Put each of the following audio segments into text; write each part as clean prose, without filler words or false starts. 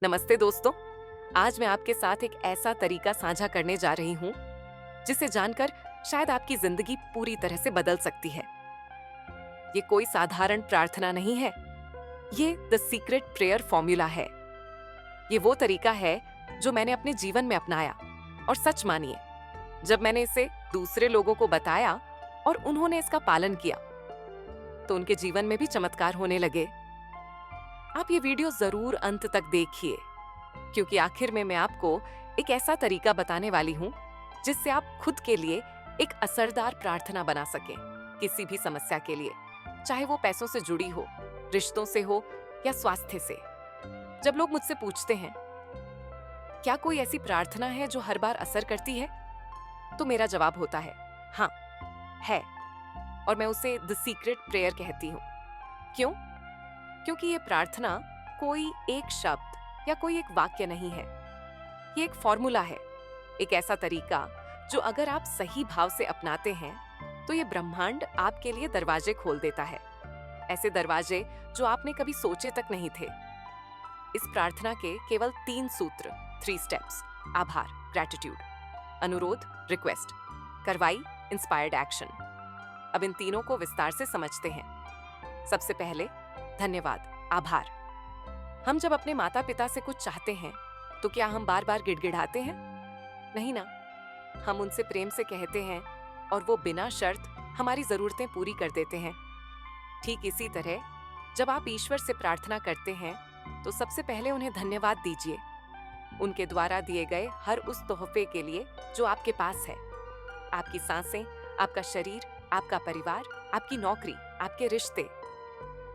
नमस्ते दोस्तों। आज मैं आपके साथ एक ऐसा तरीका साझा करने जा रही हूँ जिसे जानकर शायद आपकी जिंदगी पूरी तरह से बदल सकती है। ये कोई साधारण प्रार्थना नहीं है, ये द सीक्रेट प्रेयर फॉर्मूला है। ये वो तरीका है जो मैंने अपने जीवन में अपनाया और सच मानिए, जब मैंने इसे दूसरे लोगों को बताया और उन्होंने इसका पालन किया तो उनके जीवन में भी चमत्कार होने लगे। आप ये वीडियो जरूर अंत तक देखिए, क्योंकि आखिर में मैं आपको एक ऐसा तरीका बताने वाली हूँ जिससे आप खुद के लिए एक असरदार प्रार्थना बना सकें किसी भी समस्या के लिए, चाहे वो पैसों से जुड़ी हो, रिश्तों से हो या स्वास्थ्य से। जब लोग मुझसे पूछते हैं क्या कोई ऐसी प्रार्थना है जो हर बार असर करती है, तो मेरा जवाब होता है हाँ, है। और मैं उसे द सीक्रेट प्रेयर कहती हूँ। क्यों? क्योंकि ये प्रार्थना कोई एक शब्द या कोई एक वाक्य नहीं है, ये एक फॉर्मूला है, एक ऐसा तरीका जो अगर आप सही भाव से अपनाते हैं तो ये ब्रह्मांड आपके लिए दरवाजे खोल देता है, ऐसे दरवाजे जो आपने कभी सोचे तक नहीं थे। इस प्रार्थना के केवल 3 सूत्र, 3 स्टेप्स: आभार, ग्रैटिट्यूड; अनुरोध, रिक्वेस्ट; कार्रवाई, इंस्पायर्ड एक्शन। अब इन तीनों को विस्तार से समझते हैं। सबसे पहले धन्यवाद, आभार। हम जब अपने माता पिता से कुछ चाहते हैं तो क्या हम बार बार गिड़गिड़ाते हैं? नहीं ना, हम उनसे प्रेम से कहते हैं और वो बिना शर्त हमारी जरूरतें पूरी कर देते हैं। ठीक इसी तरह जब आप ईश्वर से प्रार्थना करते हैं तो सबसे पहले उन्हें धन्यवाद दीजिए, उनके द्वारा दिए गए हर उस तोहफे के लिए जो आपके पास है। आपकी सांसें, आपका शरीर, आपका परिवार, आपकी नौकरी, आपके रिश्ते,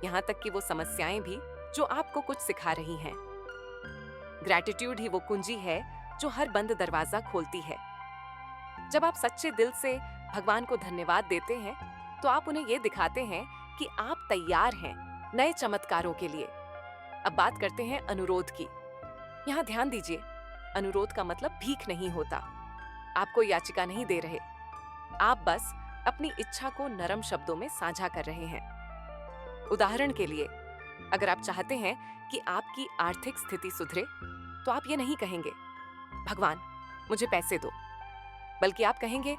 यहाँ तक कि वो समस्याएं भी जो आपको कुछ सिखा रही हैं। ग्रैटिट्यूड ही वो कुंजी है जो हर बंद दरवाजा खोलती है। जब आप सच्चे दिल से भगवान को धन्यवाद देते हैं तो आप उन्हें ये दिखाते हैं कि आप तैयार हैं नए चमत्कारों के लिए। अब बात करते हैं अनुरोध की। यहाँ ध्यान दीजिए, अनुरोध का मतलब भीख नहीं होता। आप कोई याचिका नहीं दे रहे, आप बस अपनी इच्छा को नरम शब्दों में साझा कर रहे हैं। उदाहरण के लिए, अगर आप चाहते हैं कि आपकी आर्थिक स्थिति सुधरे तो आप ये नहीं कहेंगे भगवान मुझे पैसे दो, बल्कि आप कहेंगे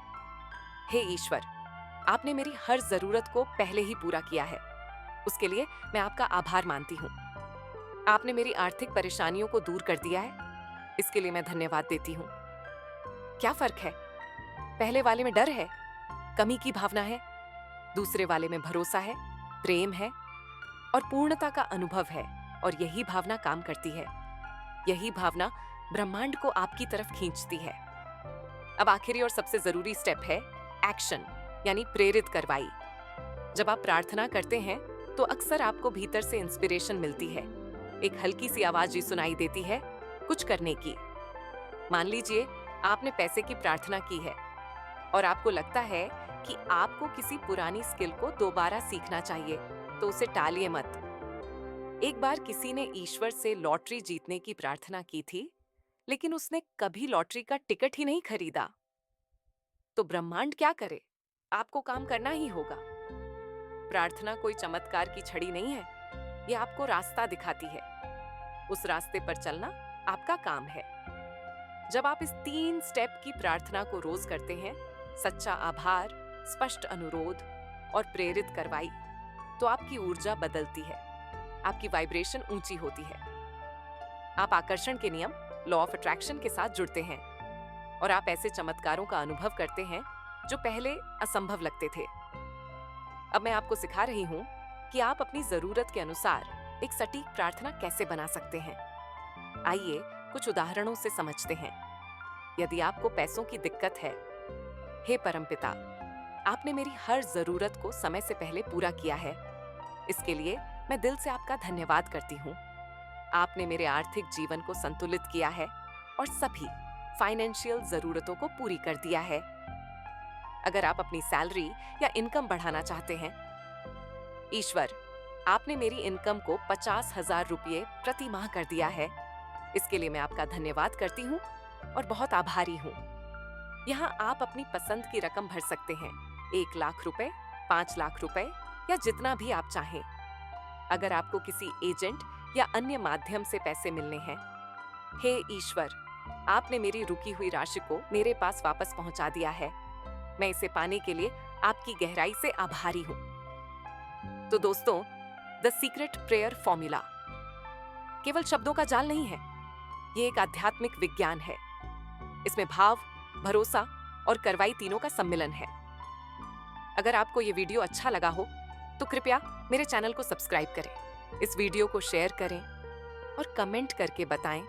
हे ईश्वर, आपने मेरी हर जरूरत को पहले ही पूरा किया है, उसके लिए मैं आपका आभार मानती हूँ। आपने मेरी आर्थिक परेशानियों को दूर कर दिया है, इसके लिए मैं धन्यवाद देती हूँ। क्या फर्क है? पहले वाले में डर है, कमी की भावना है, दूसरे वाले में भरोसा है, प्रेम है और पूर्णता का अनुभव है। और यही भावना काम करती है, यही भावना ब्रह्मांड को आपकी तरफ खींचती है। अब आखिरी और सबसे जरूरी स्टेप है एक्शन, यानी प्रेरित कार्रवाई। जब आप प्रार्थना करते हैं तो अक्सर आपको भीतर से इंस्पिरेशन मिलती है, एक हल्की सी आवाज ही सुनाई देती है कुछ करने की। मान लीजिए आपने पैसे की प्रार्थना की है और आपको लगता है कि आपको किसी पुरानी स्किल को दोबारा सीखना चाहिए, तो उसे टालिए मत। एक बार किसी ने ईश्वर से लॉटरी जीतने की प्रार्थना की थी, लेकिन उसने कभी लॉटरी का टिकट ही नहीं खरीदा। तो ब्रह्मांड क्या करे? आपको काम करना ही होगा। प्रार्थना कोई चमत्कार की छड़ी नहीं है, ये आपको रास्ता दिखाती है। उस रास्ते पर चलना आपका काम है। जब आप इस 3 स्टेप की प्रार्थना को रोज करते हैं, सच्चा आभार, स्पष्ट अनुरोध और प्रेरित कार्रवाई, तो आपकी ऊर्जा बदलती है, आपकी वाइब्रेशन ऊंची होती है। आप आकर्षण के नियम, लॉ ऑफ अट्रैक्शन के साथ जुड़ते हैं और आप ऐसे चमत्कारों का अनुभव करते हैं जो पहले असंभव लगते थे। अब मैं आपको सिखा रही हूं कि आप अपनी जरूरत के अनुसार एक सटीक प्रार्थना कैसे बना सकते हैं। आइए कुछ उदाहरणों से समझते हैं। यदि आपको पैसों की दिक्कत है, हे परमपिता, आपने मेरी हर जरूरत को समय से पहले पूरा किया है, इसके लिए मैं दिल से आपका धन्यवाद करती हूँ। आपने मेरे आर्थिक जीवन को संतुलित किया है और सभी फाइनेंशियल जरूरतों को पूरी कर दिया है। अगर आप अपनी सैलरी या इनकम बढ़ाना चाहते हैं, ईश्वर, आपने मेरी इनकम को 50,000 रुपये प्रति माह कर दिया है, इसके लिए मैं आपका धन्यवाद करती हूँ और बहुत आभारी हूँ। यहाँ आप अपनी पसंद की रकम भर सकते हैं, 1 लाख रुपए, 5 लाख रुपए या जितना भी आप चाहें। अगर आपको किसी एजेंट या अन्य माध्यम से पैसे मिलने हैं। हे ईश्वर, आपने मेरी रुकी हुई राशि को मेरे पास वापस पहुंचा दिया है। मैं इसे पाने के लिए आपकी गहराई से आभारी हूं। तो दोस्तों, द सीक्रेट प्रेयर फॉर्मूला केवल शब्दों का जाल नहीं है, ये एक आध्यात्मिक विज्ञान है। इसमें भाव, भरोसा और कार्रवाई तीनों का सम्मिलन है। अगर आपको ये वीडियो अच्छा लगा हो तो कृपया मेरे चैनल को सब्सक्राइब करें, इस वीडियो को शेयर करें और कमेंट करके बताएं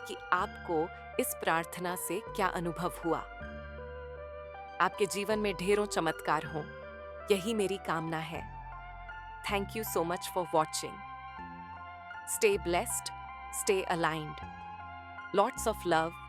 कि आपको इस प्रार्थना से क्या अनुभव हुआ। आपके जीवन में ढेरों चमत्कार हों, यही मेरी कामना है। Thank you so much for watching. Stay blessed, stay aligned. Lots of love